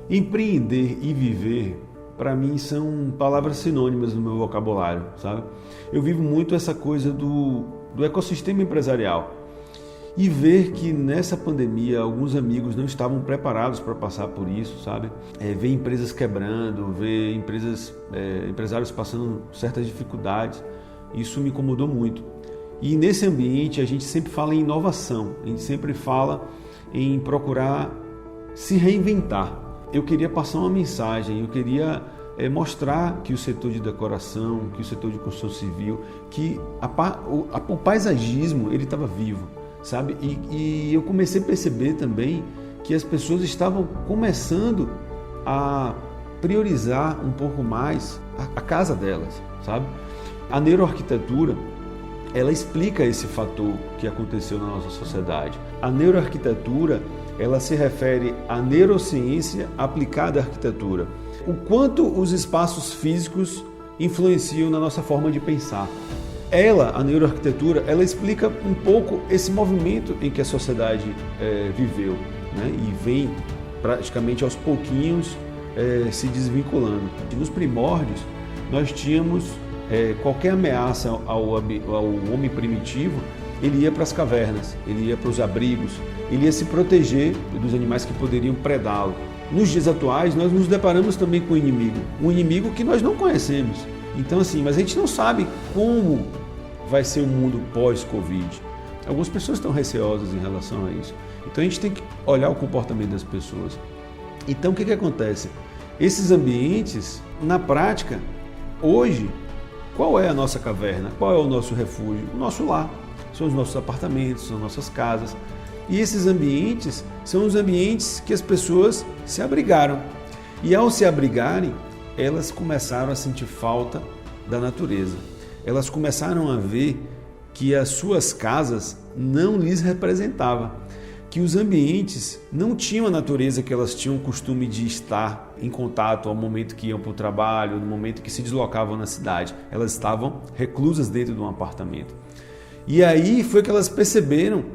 Empreender e viver, para mim, são palavras sinônimas no meu vocabulário, sabe? Eu vivo muito essa coisa do ecossistema empresarial e ver que nessa pandemia alguns amigos não estavam preparados para passar por isso, sabe? Ver empresas quebrando, ver empresários passando certas dificuldades, isso me incomodou muito. E nesse ambiente a gente sempre fala em inovação, a gente sempre fala em procurar se reinventar. Eu queria passar uma mensagem, eu queria mostrar que o setor de decoração, que o setor de construção civil, que o paisagismo ele estava vivo, sabe? E eu comecei a perceber também que as pessoas estavam começando a priorizar um pouco mais a casa delas, sabe? A neuroarquitetura, ela explica esse fator que aconteceu na nossa sociedade. A neuroarquitetura, ela se refere à neurociência aplicada à arquitetura. O quanto os espaços físicos influenciam na nossa forma de pensar. A neuroarquitetura, ela explica um pouco esse movimento em que a sociedade viveu, né? E vem praticamente aos pouquinhos se desvinculando. Nos primórdios, nós tínhamos qualquer ameaça ao homem primitivo, ele ia para as cavernas, ele ia para os abrigos, ele ia se proteger dos animais que poderiam predá-lo. Nos dias atuais, nós nos deparamos também com um inimigo que nós não conhecemos. Então, assim, mas a gente não sabe como vai ser o mundo pós-Covid. Algumas pessoas estão receosas em relação a isso. Então, a gente tem que olhar o comportamento das pessoas. Então, o que acontece? Esses ambientes, na prática, hoje, qual é a nossa caverna? Qual é o nosso refúgio? O nosso lar. São os nossos apartamentos, são nossas casas. E esses ambientes são os ambientes que as pessoas se abrigaram. E ao se abrigarem, elas começaram a sentir falta da natureza. Elas começaram a ver que as suas casas não lhes representavam, que os ambientes não tinham a natureza que elas tinham o costume de estar em contato ao momento que iam para o trabalho, no momento que se deslocavam na cidade. Elas estavam reclusas dentro de um apartamento. E aí foi que elas perceberam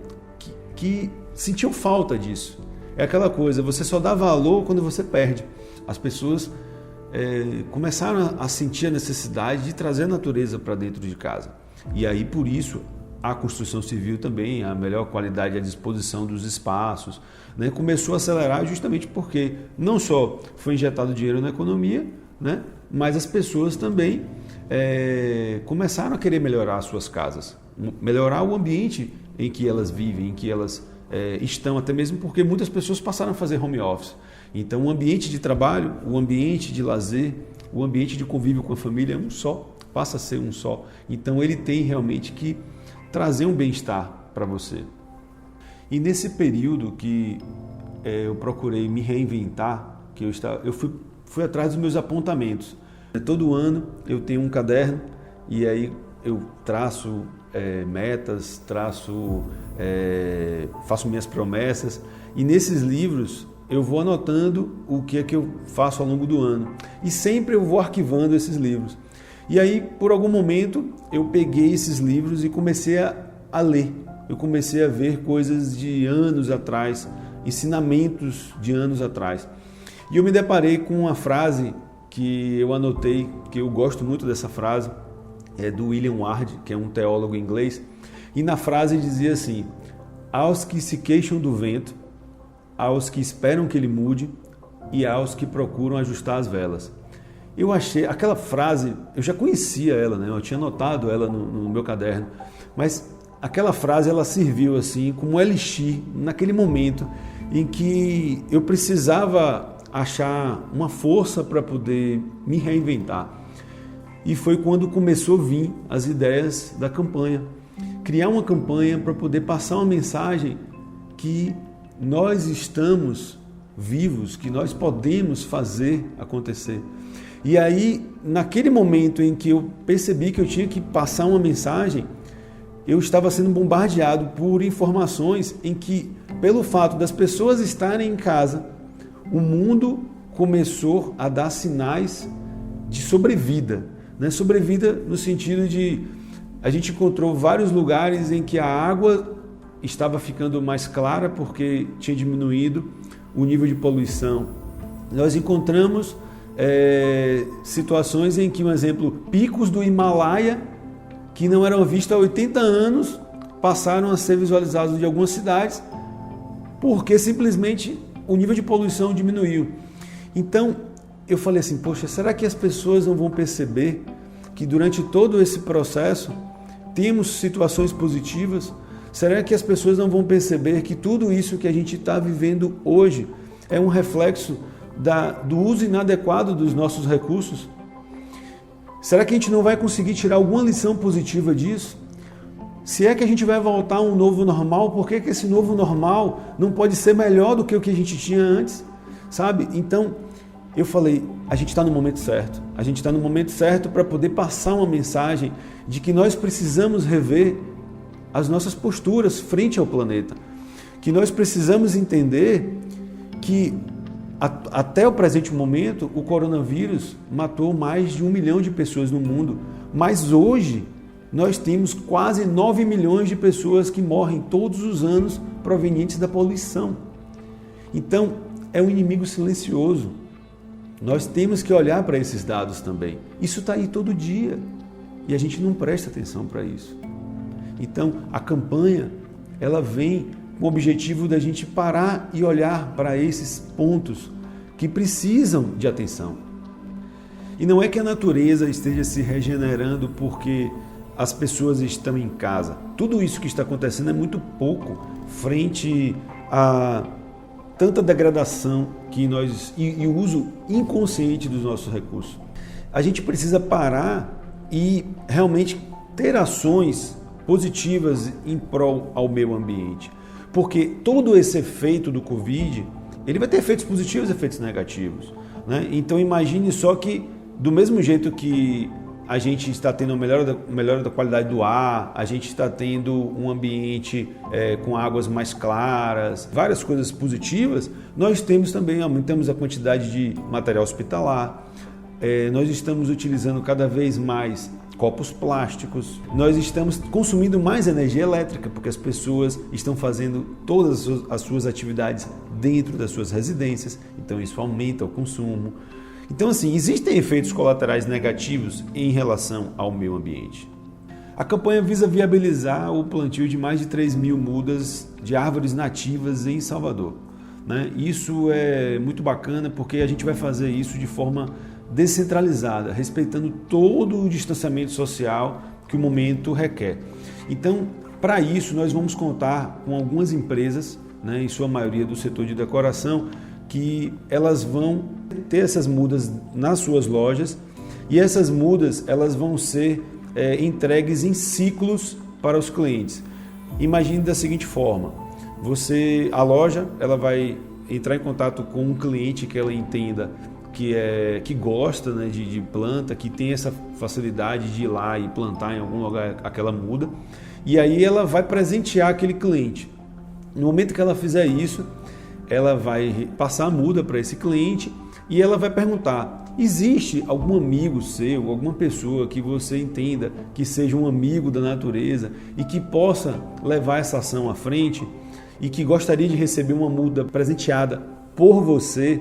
que sentiam falta disso. É aquela coisa, você só dá valor quando você perde. As pessoas começaram a sentir a necessidade de trazer a natureza para dentro de casa. E aí, por isso, a construção civil também, a melhor qualidade e a disposição dos espaços, né, começou a acelerar justamente porque não só foi injetado dinheiro na economia, né, mas as pessoas também começaram a querer melhorar as suas casas, melhorar o ambiente em que elas vivem, em que elas estão, até mesmo porque muitas pessoas passaram a fazer home office. Então, o ambiente de trabalho, o ambiente de lazer, o ambiente de convívio com a família é um só, passa a ser um só. Então, ele tem realmente que trazer um bem-estar para você. E nesse período que eu procurei me reinventar, que eu fui atrás dos meus apontamentos. Todo ano eu tenho um caderno e aí eu traço metas, faço minhas promessas, e nesses livros eu vou anotando o que é que eu faço ao longo do ano e sempre eu vou arquivando esses livros. E aí, por algum momento, eu peguei esses livros e comecei a ler. Eu comecei a ver coisas de anos atrás, ensinamentos de anos atrás. E eu me deparei com uma frase que eu anotei, que eu gosto muito dessa frase, é do William Ward, que é um teólogo inglês, e na frase dizia assim: aos que se queixam do vento, aos que esperam que ele mude e aos que procuram ajustar as velas. Eu achei, aquela frase, eu já conhecia ela, né? Eu tinha anotado ela no meu caderno, mas aquela frase ela serviu assim como um elixir naquele momento em que eu precisava achar uma força para poder me reinventar. E foi quando começou a vir as ideias da campanha. Criar uma campanha para poder passar uma mensagem que nós estamos vivos, que nós podemos fazer acontecer. E aí, naquele momento em que eu percebi que eu tinha que passar uma mensagem, eu estava sendo bombardeado por informações em que, pelo fato das pessoas estarem em casa, o mundo começou a dar sinais de sobrevida. Né? Sobrevida no sentido de a gente encontrou vários lugares em que a água estava ficando mais clara porque tinha diminuído o nível de poluição. nós encontramos situações em que, um exemplo, picos do Himalaia, que não eram vistos há 80 anos, passaram a ser visualizados de algumas cidades, porque simplesmente o nível de poluição diminuiu. Então, eu falei assim, poxa, será que as pessoas não vão perceber que durante todo esse processo temos situações positivas? Será que as pessoas não vão perceber que tudo isso que a gente está vivendo hoje é um reflexo do uso inadequado dos nossos recursos? Será que a gente não vai conseguir tirar alguma lição positiva disso? Se é que a gente vai voltar a um novo normal, por que esse novo normal não pode ser melhor do que o que a gente tinha antes? Sabe? Então, eu falei, a gente está no momento certo. A gente está no momento certo para poder passar uma mensagem de que nós precisamos rever as nossas posturas frente ao planeta. Que nós precisamos entender que até o presente momento o coronavírus matou mais de 1 milhão de pessoas no mundo. Mas hoje nós temos quase 9 milhões de pessoas que morrem todos os anos provenientes da poluição. Então, é um inimigo silencioso. Nós temos que olhar para esses dados também. Isso está aí todo dia e a gente não presta atenção para isso. Então, a campanha, ela vem com o objetivo da gente parar e olhar para esses pontos que precisam de atenção. E não é que a natureza esteja se regenerando porque as pessoas estão em casa. Tudo isso que está acontecendo é muito pouco frente a tanta degradação que e o uso inconsciente dos nossos recursos. A gente precisa parar e realmente ter ações positivas em prol ao meio ambiente. Porque todo esse efeito do Covid, ele vai ter efeitos positivos e efeitos negativos, né? Então imagine só que do mesmo jeito que a gente está tendo melhora da qualidade do ar, a gente está tendo um ambiente com águas mais claras, várias coisas positivas, nós aumentamos a quantidade de material hospitalar, nós estamos utilizando cada vez mais copos plásticos, nós estamos consumindo mais energia elétrica, porque as pessoas estão fazendo todas as suas atividades dentro das suas residências, então isso aumenta o consumo. Então, assim, existem efeitos colaterais negativos em relação ao meio ambiente. A campanha visa viabilizar o plantio de mais de 3 mil mudas de árvores nativas em Salvador, né? Isso é muito bacana porque a gente vai fazer isso de forma descentralizada, respeitando todo o distanciamento social que o momento requer. Então, para isso, nós vamos contar com algumas empresas, né, em sua maioria do setor de decoração, que elas vão ter essas mudas nas suas lojas e essas mudas elas vão ser entregues em ciclos para os clientes. Imagine da seguinte forma, a loja ela vai entrar em contato com um cliente que ela entenda que gosta, né, de planta, que tem essa facilidade de ir lá e plantar em algum lugar aquela muda, e aí ela vai presentear aquele cliente. No momento que ela fizer isso, ela vai passar a muda para esse cliente e ela vai perguntar, existe algum amigo seu, alguma pessoa que você entenda que seja um amigo da natureza e que possa levar essa ação à frente e que gostaria de receber uma muda presenteada por você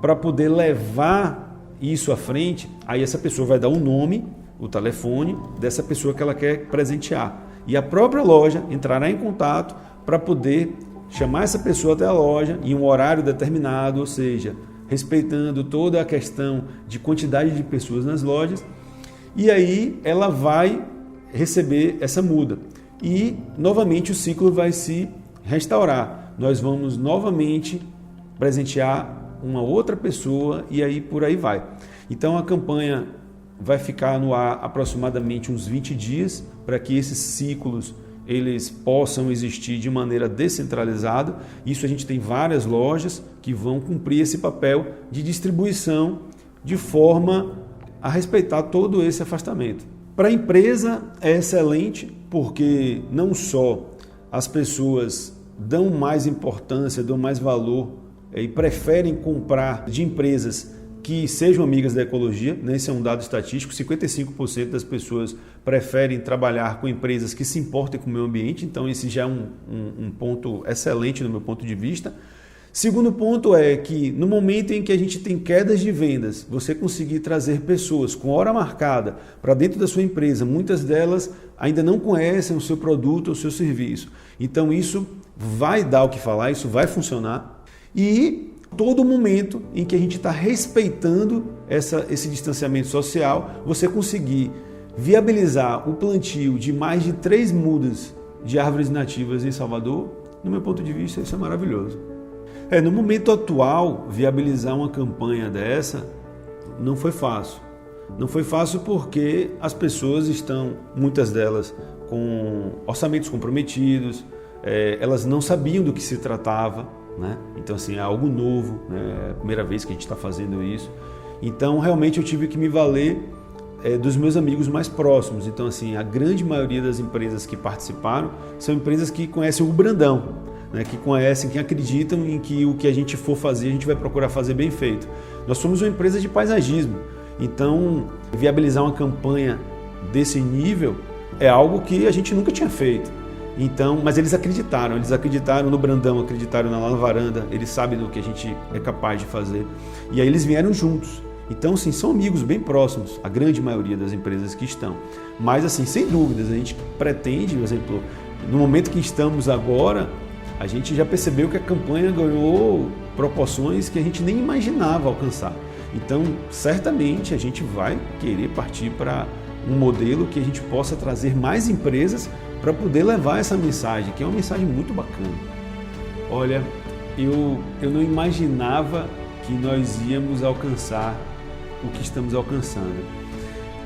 para poder levar isso à frente? Aí essa pessoa vai dar o nome, o telefone dessa pessoa que ela quer presentear e a própria loja entrará em contato para poder chamar essa pessoa até a loja em um horário determinado, ou seja, respeitando toda a questão de quantidade de pessoas nas lojas, e aí ela vai receber essa muda e novamente o ciclo vai se restaurar. Nós vamos novamente presentear uma outra pessoa e aí por aí vai. Então a campanha vai ficar no ar aproximadamente uns 20 dias para que esses ciclos eles possam existir de maneira descentralizada. Isso a gente tem várias lojas que vão cumprir esse papel de distribuição de forma a respeitar todo esse afastamento. Para a empresa é excelente porque não só as pessoas dão mais importância, dão mais valor e preferem comprar de empresas que sejam amigas da ecologia, né? Esse é um dado estatístico, 55% das pessoas preferem trabalhar com empresas que se importem com o meio ambiente, então esse já é um ponto excelente no meu ponto de vista. Segundo ponto é que no momento em que a gente tem quedas de vendas, você conseguir trazer pessoas com hora marcada para dentro da sua empresa, muitas delas ainda não conhecem o seu produto ou o seu serviço. Então isso vai dar o que falar, isso vai funcionar. E todo momento em que a gente está respeitando esse distanciamento social, você conseguir viabilizar o plantio de mais de 3 mudas de árvores nativas em Salvador, no meu ponto de vista, isso é maravilhoso. No momento atual, viabilizar uma campanha dessa não foi fácil. Não foi fácil porque as pessoas estão, muitas delas, com orçamentos comprometidos, elas não sabiam do que se tratava, né? Então, assim, é algo novo, né? É a primeira vez que a gente está fazendo isso. Então, realmente, eu tive que me valer dos meus amigos mais próximos. Então, assim, a grande maioria das empresas que participaram são empresas que conhecem o Brandão, né, que conhecem, que acreditam em que o que a gente for fazer, a gente vai procurar fazer bem feito. Nós somos uma empresa de paisagismo, então viabilizar uma campanha desse nível é algo que a gente nunca tinha feito. Então, mas eles acreditaram no Brandão, acreditaram lá na varanda, eles sabem do que a gente é capaz de fazer. E aí eles vieram juntos. Então, assim, são amigos bem próximos, a grande maioria das empresas que estão. Mas, assim, sem dúvidas, a gente pretende, por exemplo, no momento que estamos agora, a gente já percebeu que a campanha ganhou proporções que a gente nem imaginava alcançar. Então, certamente, a gente vai querer partir para um modelo que a gente possa trazer mais empresas para poder levar essa mensagem, que é uma mensagem muito bacana. Olha, eu não imaginava que nós íamos alcançar o que estamos alcançando.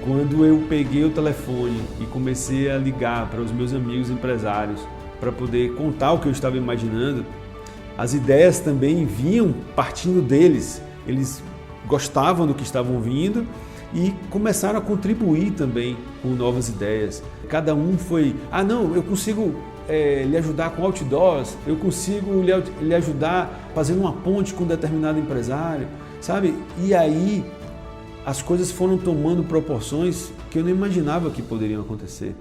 Quando eu peguei o telefone e comecei a ligar para os meus amigos empresários, para poder contar o que eu estava imaginando, as ideias também vinham partindo deles. Eles gostavam do que estavam ouvindo e começaram a contribuir também com novas ideias. Cada um foi, não, eu consigo lhe ajudar com outdoors, eu consigo lhe ajudar fazendo uma ponte com um determinado empresário, sabe? E aí as coisas foram tomando proporções que eu não imaginava que poderiam acontecer.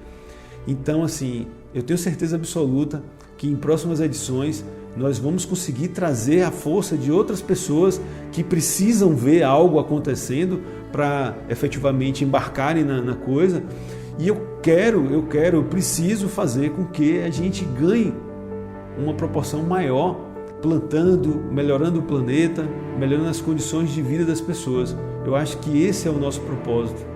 Então, assim, eu tenho certeza absoluta que em próximas edições nós vamos conseguir trazer a força de outras pessoas que precisam ver algo acontecendo para efetivamente embarcarem na coisa. E eu preciso fazer com que a gente ganhe uma proporção maior, plantando, melhorando o planeta, melhorando as condições de vida das pessoas. Eu acho que esse é o nosso propósito.